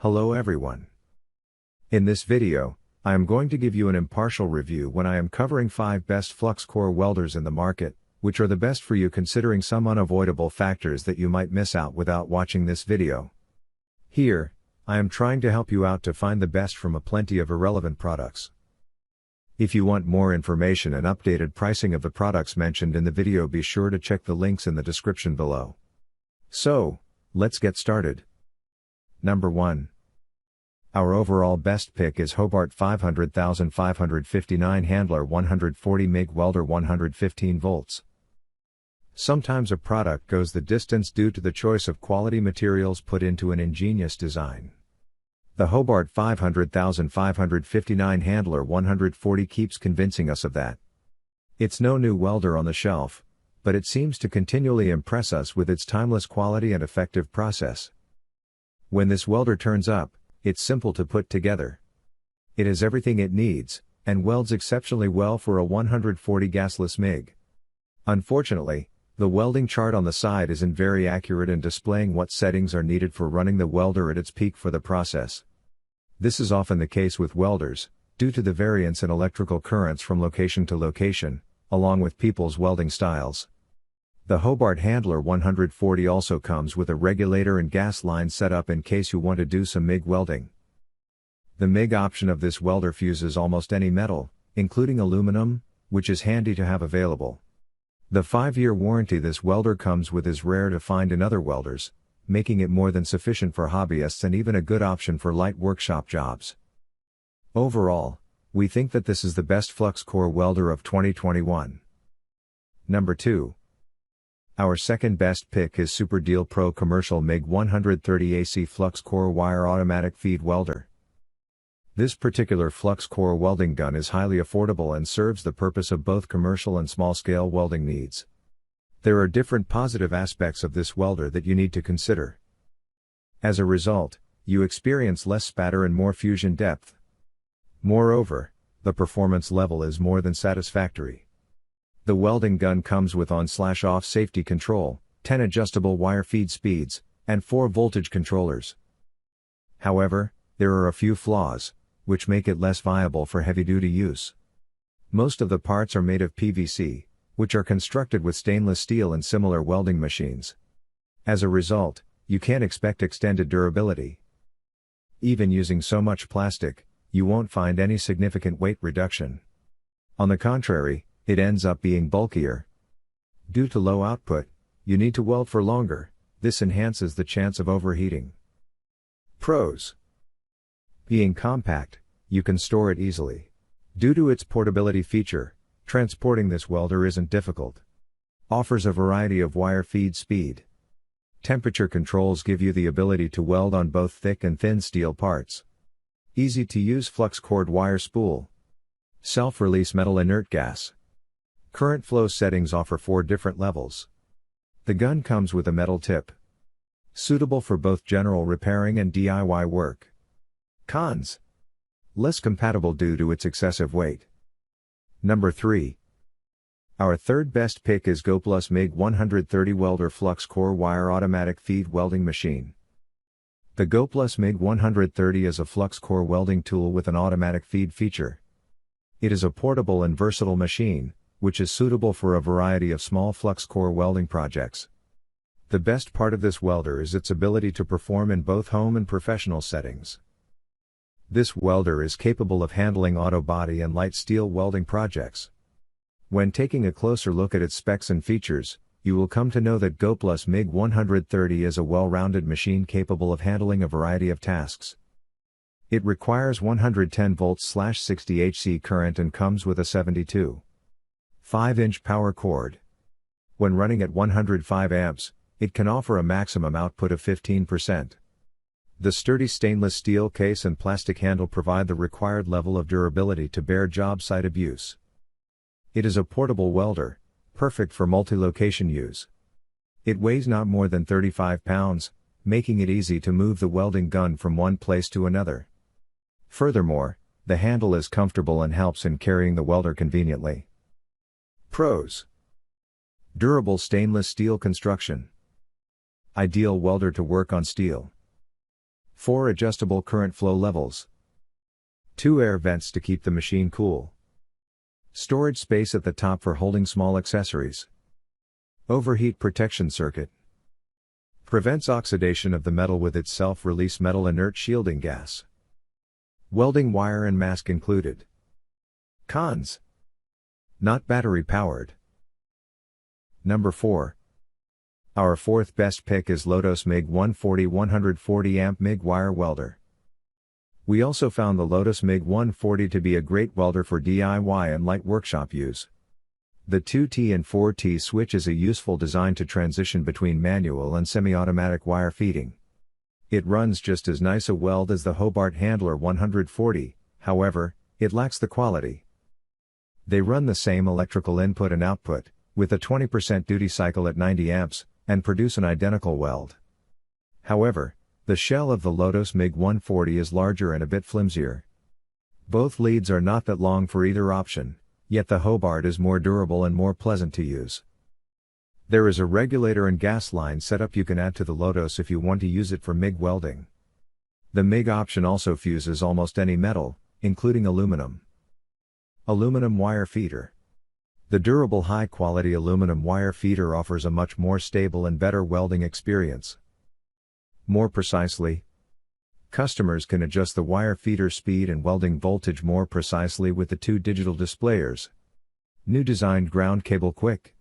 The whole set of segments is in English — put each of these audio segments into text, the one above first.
Hello everyone. In this video, I am going to give you an impartial review when I am covering 5 best Flux Core welders in the market, which are the best for you considering some unavoidable factors that you might miss out without watching this video. Here, I am trying to help you out to find the best from a plenty of irrelevant products. If you want more information and updated pricing of the products mentioned in the video, be sure to check the links in the description below. So, let's get started. Number 1. Our overall best pick is Hobart 500,559 Handler 140 MIG Welder 115 volts. Sometimes a product goes the distance due to the choice of quality materials put into an ingenious design. The Hobart 500,559 Handler 140 keeps convincing us of that. It's no new welder on the shelf, but it seems to continually impress us with its timeless quality and effective process. When this welder turns up, it's simple to put together. It has everything it needs, and welds exceptionally well for a 140 gasless MIG. Unfortunately, the welding chart on the side isn't very accurate in displaying what settings are needed for running the welder at its peak for the process. This is often the case with welders, due to the variance in electrical currents from location to location, along with people's welding styles. The Hobart Handler 140 also comes with a regulator and gas line setup in case you want to do some MIG welding. The MIG option of this welder fuses almost any metal, including aluminum, which is handy to have available. The 5-year warranty this welder comes with is rare to find in other welders, making it more than sufficient for hobbyists and even a good option for light workshop jobs. Overall, we think that this is the best Flux Core welder of 2021. Number 2. Our second best pick is Super Deal Pro Commercial MIG 130 AC Flux Core Wire Automatic Feed Welder. This particular Flux Core welding gun is highly affordable and serves the purpose of both commercial and small-scale welding needs. There are different positive aspects of this welder that you need to consider. As a result, you experience less spatter and more fusion depth. Moreover, the performance level is more than satisfactory. The welding gun comes with on/off safety control, 10 adjustable wire feed speeds, and 4 voltage controllers. However, there are a few flaws, which make it less viable for heavy-duty use. Most of the parts are made of PVC, which are constructed with stainless steel and similar welding machines. As a result, you can't expect extended durability. Even using so much plastic, you won't find any significant weight reduction. On the contrary, it ends up being bulkier. Due to low output, you need to weld for longer. This enhances the chance of overheating. Pros: being compact, you can store it easily. Due to its portability feature, transporting this welder isn't difficult. Offers a variety of wire feed speed. Temperature controls give you the ability to weld on both thick and thin steel parts. Easy to use flux cord wire spool. Self-release metal inert gas. Current flow settings offer 4 different levels. The gun comes with a metal tip. Suitable for both general repairing and DIY work. Cons: less compatible due to its excessive weight. Number 3. Our third best pick is Goplus MIG 130 Welder Flux Core Wire Automatic Feed Welding Machine. The Goplus MIG 130 is a flux core welding tool with an automatic feed feature. It is a portable and versatile machine, which is suitable for a variety of small flux core welding projects. The best part of this welder is its ability to perform in both home and professional settings. This welder is capable of handling auto body and light steel welding projects. When taking a closer look at its specs and features, you will come to know that Goplus MIG 130 is a well-rounded machine capable of handling a variety of tasks. It requires 110 volts/60 HC current and comes with a 72.5-inch power cord. When running at 105 amps, it can offer a maximum output of 15%. The sturdy stainless steel case and plastic handle provide the required level of durability to bear job site abuse. It is a portable welder, perfect for multi-location use. It weighs not more than 35 pounds, making it easy to move the welding gun from one place to another. Furthermore, the handle is comfortable and helps in carrying the welder conveniently. Pros: durable stainless steel construction. Ideal welder to work on steel. 4 adjustable current flow levels. 2 air vents to keep the machine cool. Storage space at the top for holding small accessories. Overheat protection circuit. Prevents oxidation of the metal with its self-release metal inert shielding gas. Welding wire and mask included. Cons: not battery powered. Number 4. Our fourth best pick is LOTOS MIG 140 Amp MIG Wire Welder. We also found the LOTOS MIG 140 to be a great welder for DIY and light workshop use. The 2T and 4T switch is a useful design to transition between manual and semi-automatic wire feeding. It runs just as nice a weld as the Hobart Handler 140, however, it lacks the quality. They run the same electrical input and output, with a 20% duty cycle at 90 amps, and produce an identical weld. However, the shell of the LOTOS MIG 140 is larger and a bit flimsier. Both leads are not that long for either option, yet the Hobart is more durable and more pleasant to use. There is a regulator and gas line setup you can add to the LOTOS if you want to use it for MIG welding. The MIG option also fuses almost any metal, including aluminum. Aluminum wire feeder. The durable high-quality aluminum wire feeder offers a much more stable and better welding experience. More precisely, customers can adjust the wire feeder speed and welding voltage more precisely with the 2 digital displayers. New designed ground cable quick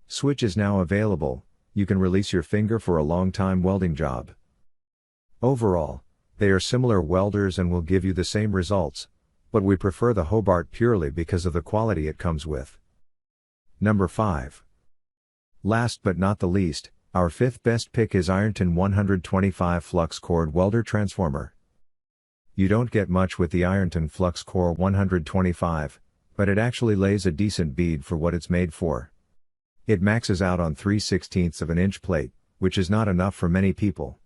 switch is now available. You can release your finger for a long time welding job. Overall, they are similar welders and will give you the same results, but we prefer the Hobart purely because of the quality it comes with. Number 5. Last but not the least, our fifth best pick is Ironton 125 Flux Core Welder Transformer. You don't get much with the Ironton Flux Core 125, but it actually lays a decent bead for what it's made for. It maxes out on 3/16 of an inch plate, which is not enough for many people.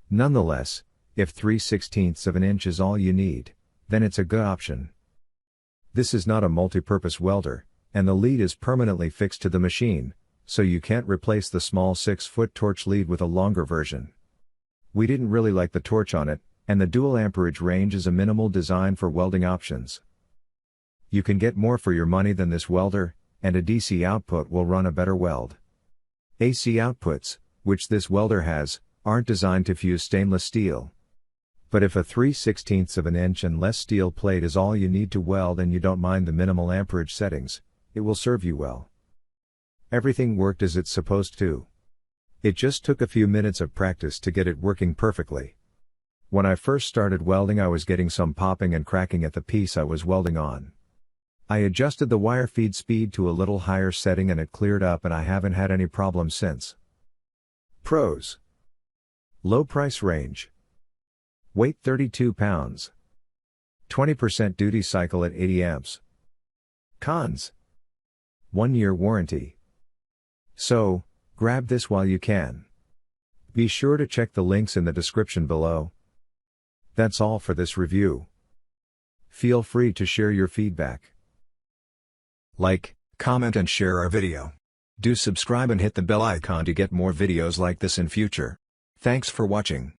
Nonetheless, if 3/16 of an inch is all you need, then it's a good option. This is not a multi-purpose welder, and the lead is permanently fixed to the machine, so you can't replace the small 6-foot torch lead with a longer version. We didn't really like the torch on it, and the dual amperage range is a minimal design for welding options. You can get more for your money than this welder, and a DC output will run a better weld. AC outputs, which this welder has, aren't designed to fuse stainless steel. But if a 3/16 of an inch and less steel plate is all you need to weld and you don't mind the minimal amperage settings, it will serve you well. Everything worked as it's supposed to. It just took a few minutes of practice to get it working perfectly. When I first started welding, I was getting some popping and cracking at the piece I was welding on. I adjusted the wire feed speed to a little higher setting and it cleared up, and I haven't had any problems since. Pros: low price range. Weight 32 pounds. 20% duty cycle at 80 amps. Cons: 1-year warranty. So, grab this while you can. Be sure to check the links in the description below. That's all for this review. Feel free to share your feedback. Like, comment and share our video. Do subscribe and hit the bell icon to get more videos like this in future. Thanks for watching.